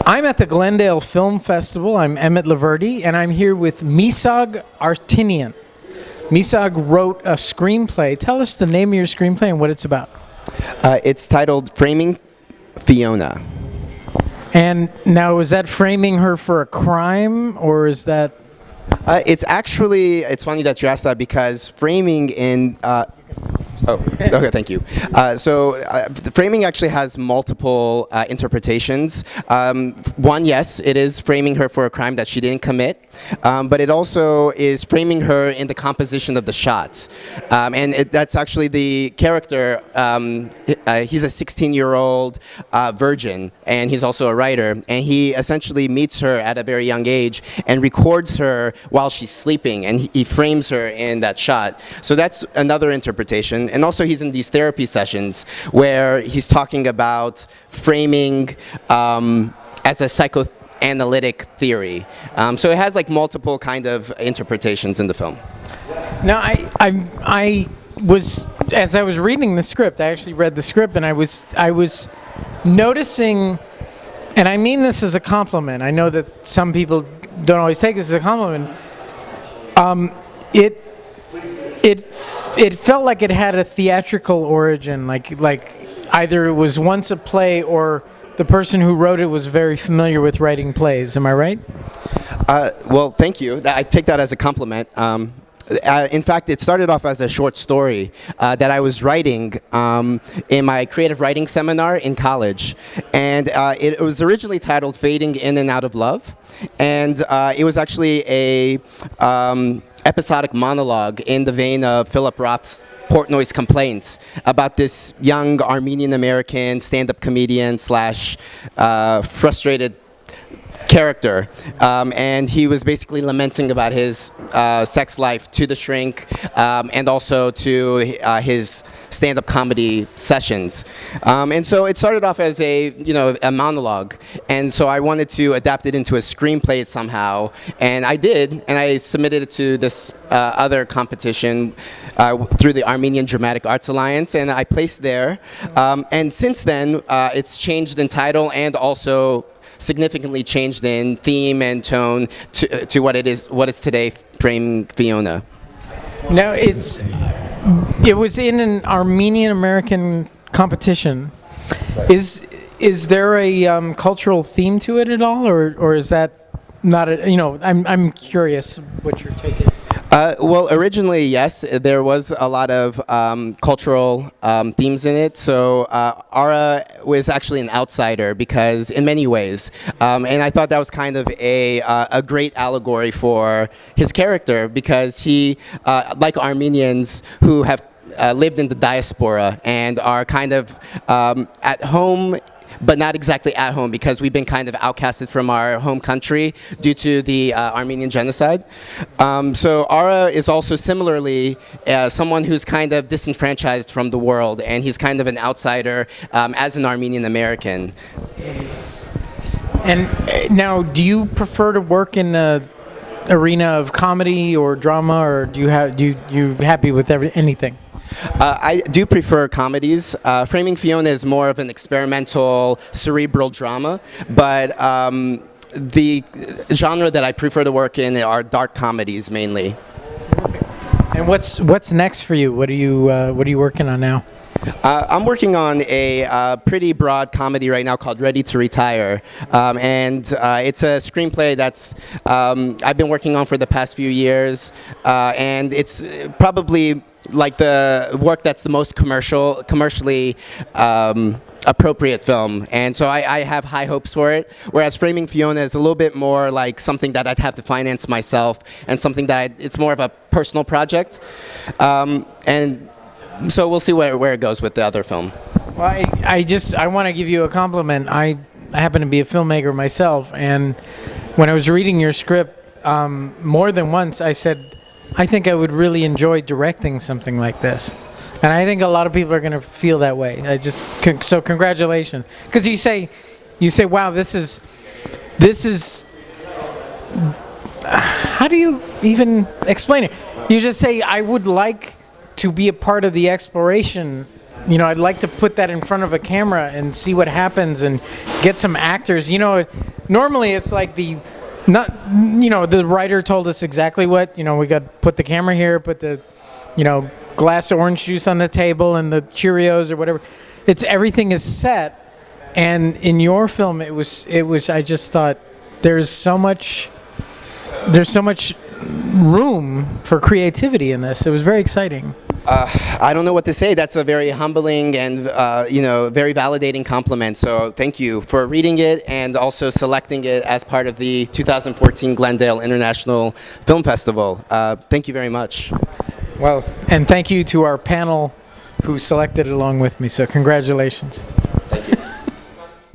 I'm at the Glendale Film Festival. I'm Emmett Laverty, and I'm here with Missak Artinian. Missak wrote a screenplay. Tell us the name of your screenplay and what it's about. It's titled Framing Fiona. And now, is that framing her for a crime, or is that... It's funny that you asked that because framing in... okay, thank you. The framing actually has multiple interpretations. One, yes, it is framing her for a crime that she didn't commit, but it also is framing her in the composition of the shot. That's actually the character. He's a 16-year-old virgin, and he's also a writer, and he essentially meets her at a very young age and records her while she's sleeping, and he frames her in that shot. So that's another interpretation. And also he's in these therapy sessions where he's talking about framing as a psychoanalytic theory. So it has like multiple kind of interpretations in the film. Now, I was, as I was reading the script, I actually read the script, and I was noticing, and I mean this as a compliment. I know that some people don't always take this as a compliment. It felt like it had a theatrical origin, like either it was once a play or the person who wrote it was very familiar with writing plays. Am I right? Well, thank you. I take that as a compliment. In fact, it started off as a short story that I was writing in my creative writing seminar in college. And it was originally titled Fading In and Out of Love. And it was actually a episodic monologue in the vein of Philip Roth's Portnoy's Complaints about this young Armenian-American stand-up comedian slash frustrated character, and he was basically lamenting about his sex life to the shrink, and also to his stand-up comedy sessions. And so it started off as a monologue, and so I wanted to adapt it into a screenplay somehow, and I did, and I submitted it to this other competition through the Armenian Dramatic Arts Alliance, and I placed there. And since then, it's changed in title and also significantly changed in theme and tone to what is today, Framing Fiona. Now, it was in an Armenian American competition. Is there a cultural theme to it at all, or is that not I'm curious what your take is. Well, originally, yes, there was a lot of cultural themes in it. So Ara was actually an outsider because, in many ways, and I thought that was kind of a great allegory for his character because he, like Armenians who have lived in the diaspora and are kind of at home, but not exactly at home because we've been kind of outcasted from our home country due to the Armenian genocide. So Ara is also similarly someone who's kind of disenfranchised from the world, and he's kind of an outsider as an Armenian American. And now, do you prefer to work in the arena of comedy or drama, or you happy with anything? I do prefer comedies. Framing Fiona is more of an experimental, cerebral drama, but the genre that I prefer to work in are dark comedies mainly. And what's next for you? What are you working on now? I'm working on a pretty broad comedy right now called Ready to Retire, and it's a screenplay that's I've been working on for the past few years, and it's probably like the work that's the most commercially appropriate film, and so I have high hopes for it, whereas Framing Fiona is a little bit more like something that I'd have to finance myself and something that it's more of a personal project, and so we'll see where it goes with the other film. Well, I want to give you a compliment. I happen to be a filmmaker myself, and when I was reading your script, more than once I said, I think I would really enjoy directing something like this. And I think a lot of people are going to feel that way. So congratulations. Because you say, wow, this is, how do you even explain it? You just say, I would like to be a part of the exploration. I'd like to put that in front of a camera and see what happens and get some actors. normally it's like the writer told us exactly what, we got to put the camera here, put the, glass of orange juice on the table and the Cheerios or whatever. Everything is set. And in your film, it was, I just thought there's so much room for creativity in this. It was very exciting. I don't know what to say. That's a very humbling and very validating compliment. So thank you for reading it and also selecting it as part of the 2014 Glendale International Film Festival. Thank you very much. Well, and thank you to our panel who selected it along with me. So congratulations.